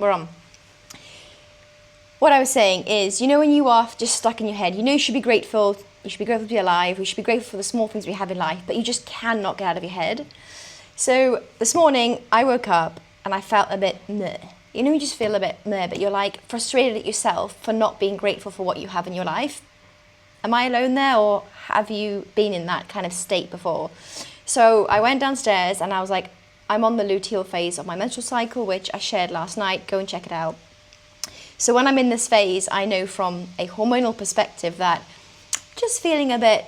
we're on. What I was saying is, you know, when you are just stuck in your head, you know you should be grateful. You should be grateful to be alive. You should be grateful for the small things we have in life, but you just cannot get out of your head. So this morning I woke up and I felt a bit meh. You know, you just feel a bit meh, but you're like frustrated at yourself for not being grateful for what you have in your life. Am I alone there, or have you been in that kind of state before? So I went downstairs and I was like, I'm on the luteal phase of my menstrual cycle, which I shared last night. Go and check it out. So when I'm in this phase, I know from a hormonal perspective that just feeling a bit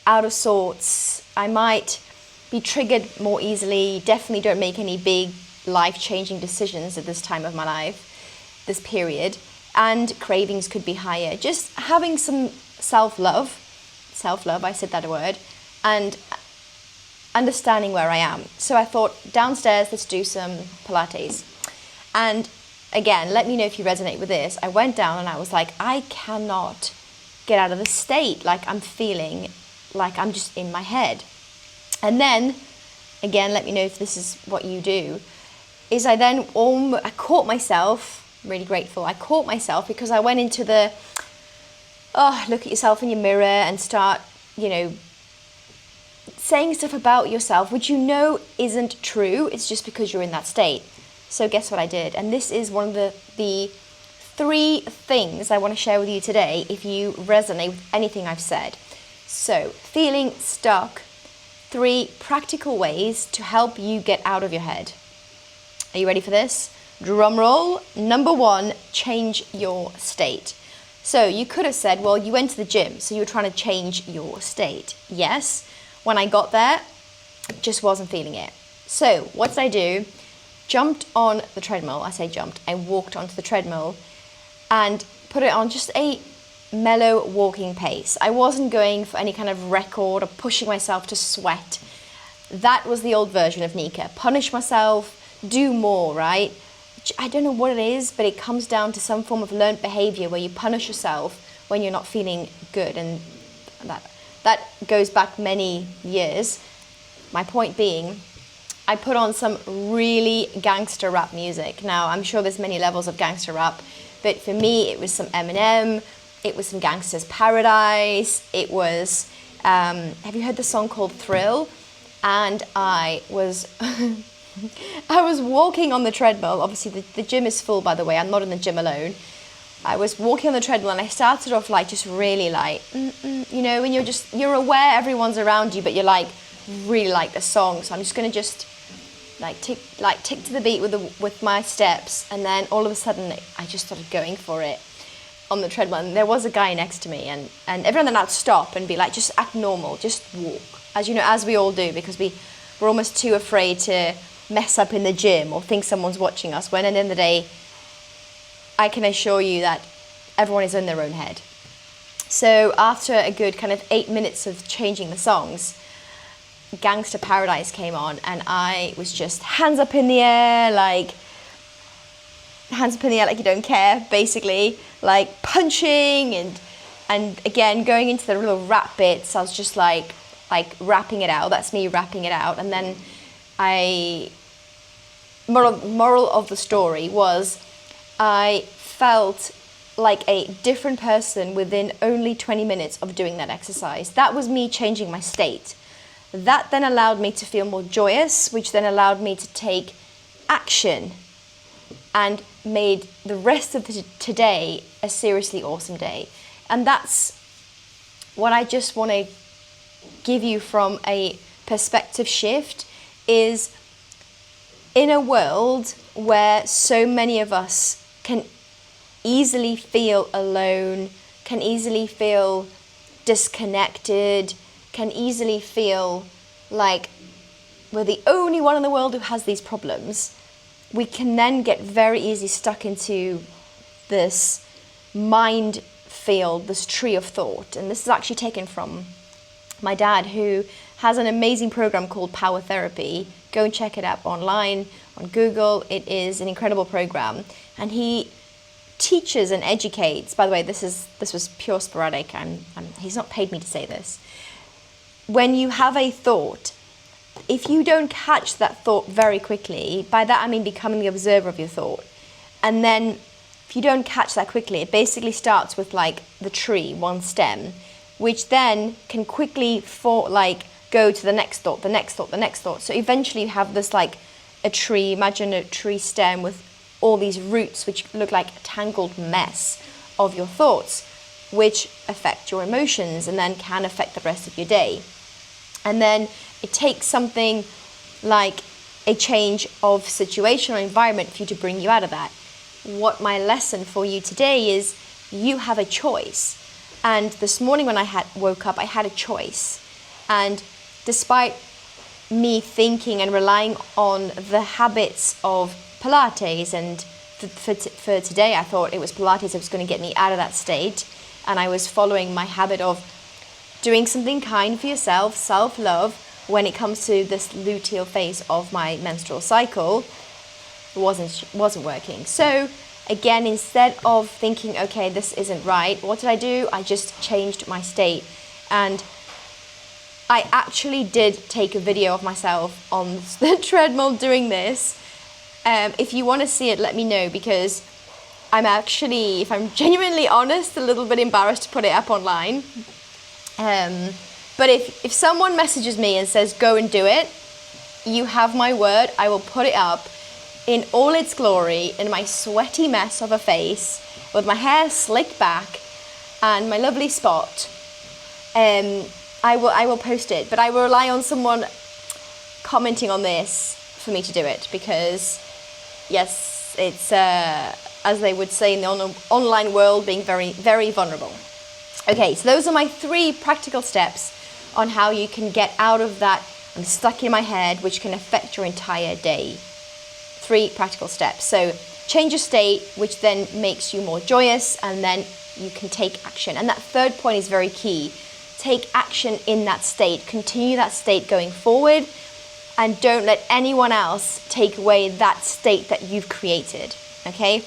out of sorts. I might be triggered more easily. Definitely don't make any big life-changing decisions at this time of my life, this period. And cravings could be higher. Just having some self-love, I said that word, and understanding where I am. So I thought, downstairs, let's do some Pilates. And again, let me know if you resonate with this. I went down and I was like, I cannot get out of the state. Like, I'm feeling like I'm just in my head. And then, again, let me know if this is what you do, is I then I caught myself, really grateful, I caught myself because I went into the, look at yourself in your mirror and start, you know, saying stuff about yourself, which you know isn't true. It's just because you're in that state. So guess what I did? And this is one of the 3 things I want to share with you today if you resonate with anything I've said. So, feeling stuck, 3 practical ways to help you get out of your head. Are you ready for this? Drum roll. Number 1, change your state. So you could have said, well, you went to the gym, so you were trying to change your state. Yes, when I got there, just wasn't feeling it. So what did I do? Jumped on the treadmill. I say jumped. I walked onto the treadmill and put it on just a mellow walking pace. I wasn't going for any kind of record or pushing myself to sweat. That was the old version of Nika. Punish myself, do more, right? I don't know what it is, but it comes down to some form of learned behavior where you punish yourself when you're not feeling good, and that goes back many years. My point being, I put on some really gangster rap music. Now, I'm sure there's many levels of gangster rap, but for me, it was some Eminem, it was some Gangster's Paradise, it was, have you heard the song called Thrill? And I was walking on the treadmill. Obviously, the gym is full, by the way. I'm not in the gym alone. I was walking on the treadmill and I started off like just really like, you know, when you're aware everyone's around you, but you're like, really like the song. So I'm just going to just tick to the beat with my steps. And then all of a sudden, I just started going for it on the treadmill. And there was a guy next to me, and everyone then I'd stop and be like, just act normal, just walk. As you know, as we all do, because we're almost too afraid to mess up in the gym or think someone's watching us, when at the end of the day, I can assure you that everyone is in their own head. So after a good kind of 8 minutes of changing the songs, Gangster Paradise came on, and I was just hands up in the air like you don't care, basically, like punching and again going into the little rap bits. I was just like rapping it out. That's me rapping it out. And then moral of the story was I felt like a different person within only 20 minutes of doing that exercise. That was me changing my state. That then allowed me to feel more joyous, which then allowed me to take action and made the rest of today a seriously awesome day. And that's what I just want to give you from a perspective shift, is in a world where so many of us can easily feel alone, can easily feel disconnected, can easily feel like we're the only one in the world who has these problems, we can then get very easily stuck into this mind field, this tree of thought. And this is actually taken from my dad, who has an amazing program called Power Therapy. Go and check it out online, on Google. It is an incredible program. And he teaches and educates, by the way, this was pure sporadic, he's not paid me to say this. When you have a thought, if you don't catch that thought very quickly, by that I mean becoming the observer of your thought, and then if you don't catch that quickly, it basically starts with like the tree, one stem, which then can quickly go to the next thought, the next thought, the next thought. So eventually you have this like a tree, imagine a tree stem with all these roots which look like a tangled mess of your thoughts, which affect your emotions and then can affect the rest of your day. And then it takes something like a change of situation or environment for you to bring you out of that. What my lesson for you today is, you have a choice. And this morning when I woke up, I had a choice. And despite me thinking and relying on the habits of Pilates, and for today I thought it was Pilates that was going to get me out of that state, and I was following my habit of doing something kind for yourself, self-love, when it comes to this luteal phase of my menstrual cycle, wasn't working. So again, instead of thinking, okay, this isn't right, what did I do? I just changed my state. And I actually did take a video of myself on the treadmill doing this. If you want to see it, let me know, because I'm actually, if I'm genuinely honest, a little bit embarrassed to put it up online. But if someone messages me and says, go and do it, you have my word, I will put it up in all its glory, in my sweaty mess of a face, with my hair slicked back and my lovely spot. I will post it, but I will rely on someone commenting on this for me to do it, because yes, it's as they would say in the online world, being very, very vulnerable. Okay, so those are my 3 practical steps on how you can get out of that I'm stuck in my head, which can affect your entire day. 3 practical steps. So change your state, which then makes you more joyous, and then you can take action. And that 3rd point is very key. Take action in that state. Continue that state going forward, and don't let anyone else take away that state that you've created. Okay?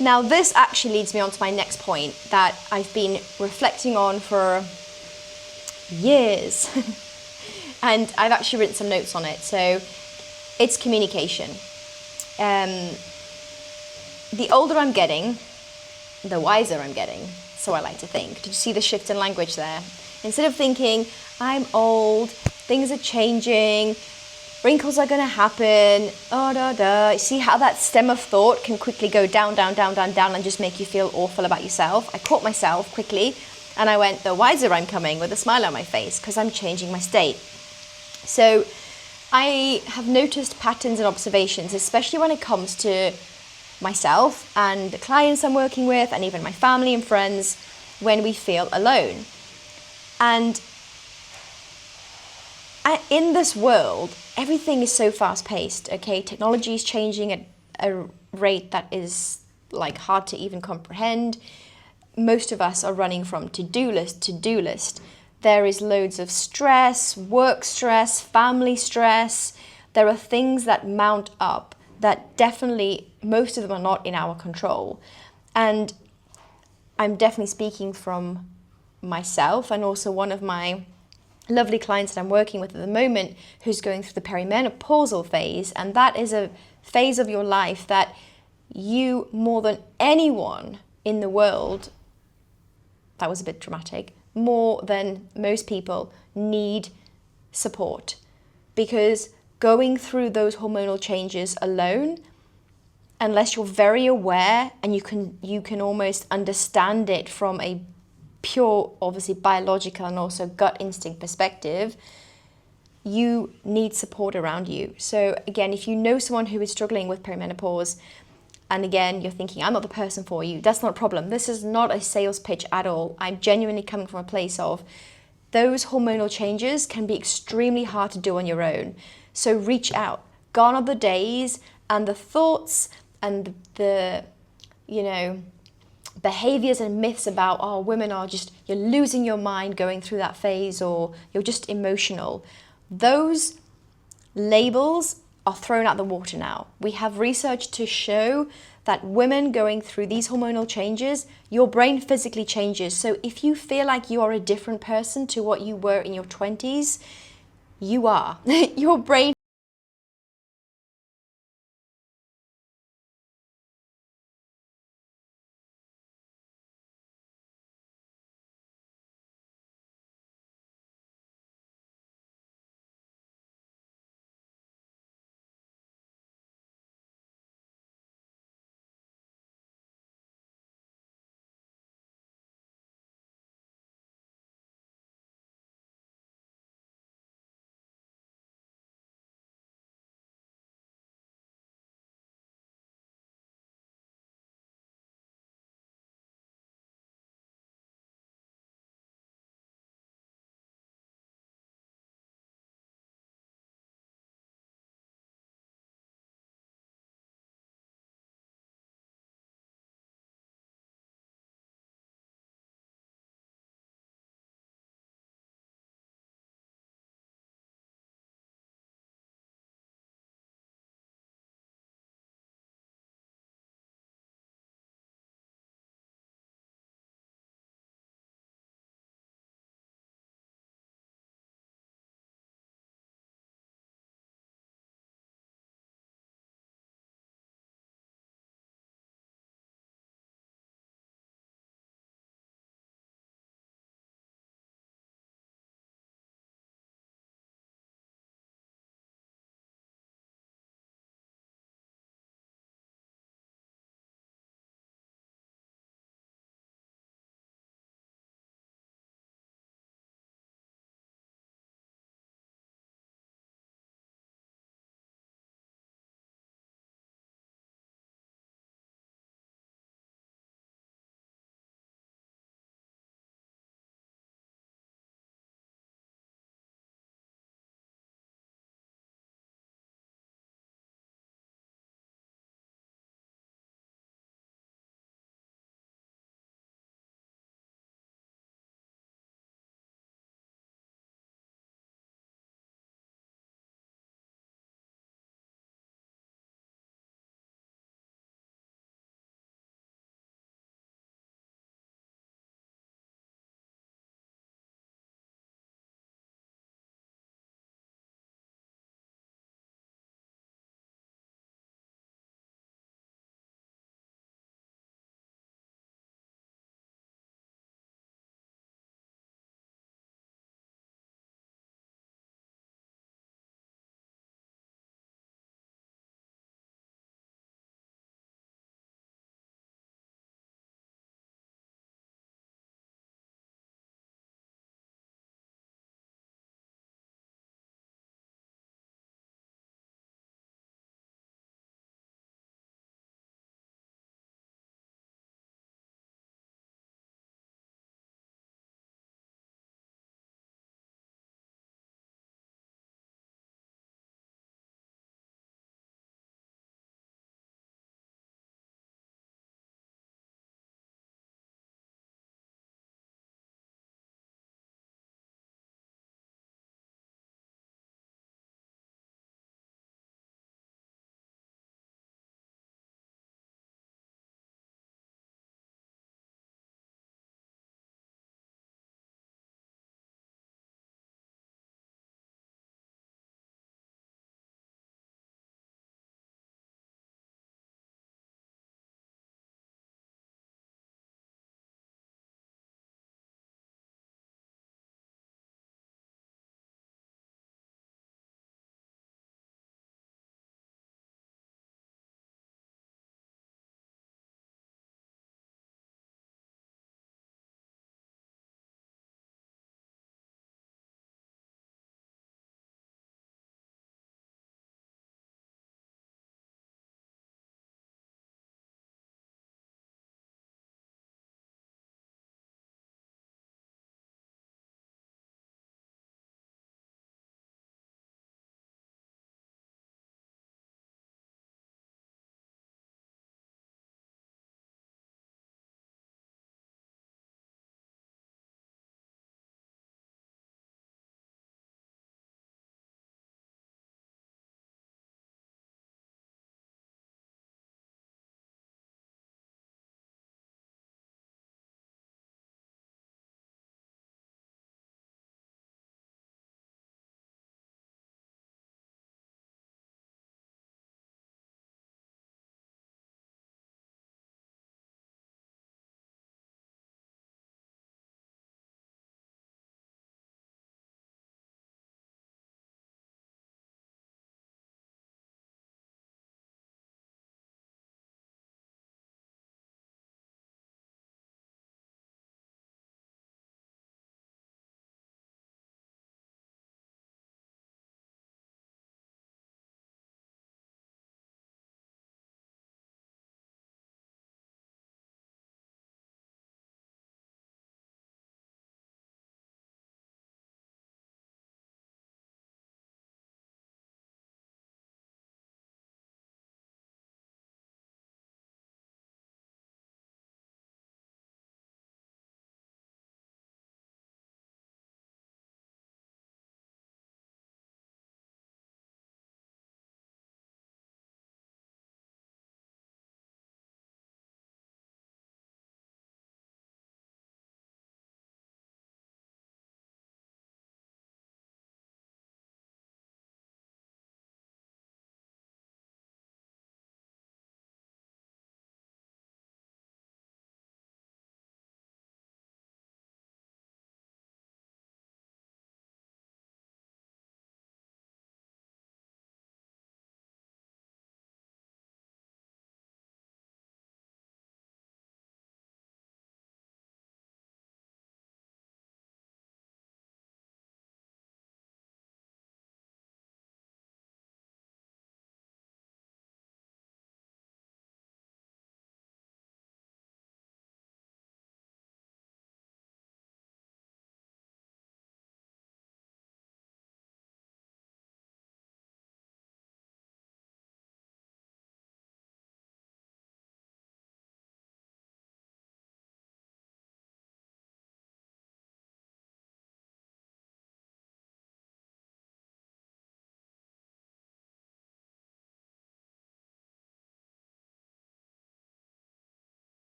Now this actually leads me on to my next point that I've been reflecting on for years. And I've actually written some notes on it. So it's communication. The older I'm getting, the wiser I'm getting. So I like to think. Did you see the shift in language there? Instead of thinking, I'm old, things are changing, wrinkles are going to happen, You see how that stem of thought can quickly go down, down, down, down, down, and just make you feel awful about yourself. I caught myself quickly, and I went, the wiser I'm coming, with a smile on my face, because I'm changing my state. So I have noticed patterns and observations, especially when it comes to myself and the clients I'm working with, and even my family and friends, when we feel alone. And in this world, everything is so fast-paced, okay? Technology is changing at a rate that is like hard to even comprehend. Most of us are running from to-do list to do list. There is loads of stress, work stress, family stress. There are things that mount up that definitely, most of them are not in our control. And I'm definitely speaking from myself, and also one of my lovely clients that I'm working with at the moment who's going through the perimenopausal phase. And that is a phase of your life that you, more than anyone in the world, that was a bit dramatic, more than most people, need support. Because going through those hormonal changes alone, unless you're very aware and you can almost understand it from a pure, obviously biological and also gut instinct perspective, you need support around you. So again, if you know someone who is struggling with perimenopause, and again, you're thinking, I'm not the person for you, that's not a problem. This is not a sales pitch at all. I'm genuinely coming from a place of those hormonal changes can be extremely hard to do on your own. So reach out. Gone are the days and the thoughts and the, behaviors and myths about, oh, women are just, you're losing your mind going through that phase, or you're just emotional. Those labels are thrown out the water now. We have research to show that women going through these hormonal changes, your brain physically changes. So if you feel like you are a different person to what you were in your 20s, You are. Your brain